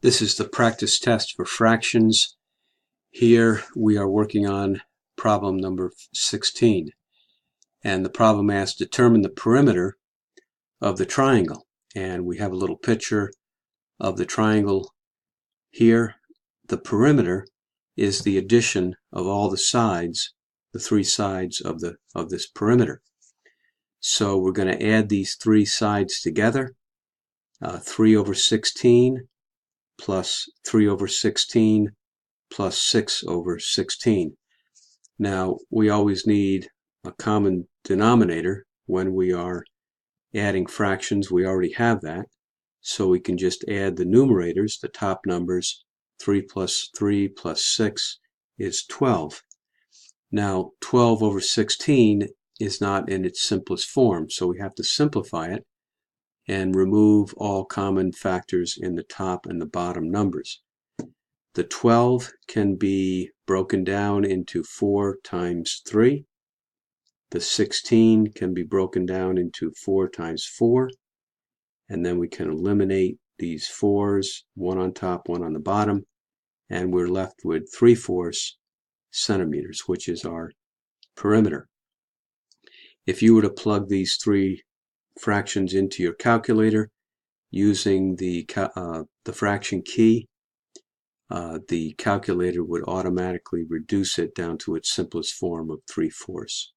This is the practice test for fractions. Here we are working on problem number 16. And the problem asks, determine the perimeter of the triangle. And we have a little picture of the triangle here. The perimeter is the addition of all the sides, the three sides of this perimeter. So we're going to add these three sides together. 3 over 16 plus 3 over 16 plus 6 over 16. Now, we always need a common denominator when we are adding fractions. We already have that, so we can just add the numerators, the top numbers. 3 plus 3 plus 6 is 12. Now, 12 over 16 is not in its simplest form, so we have to simplify it and remove all common factors in the top and the bottom numbers. The 12 can be broken down into 4 times 3. The 16 can be broken down into 4 times 4. And then we can eliminate these 4's, one on top, one on the bottom, and we're left with 3/4 centimeters, which is our perimeter. If you were to plug these three fractions into your calculator using the fraction key, the calculator would automatically reduce it down to its simplest form of 3/4.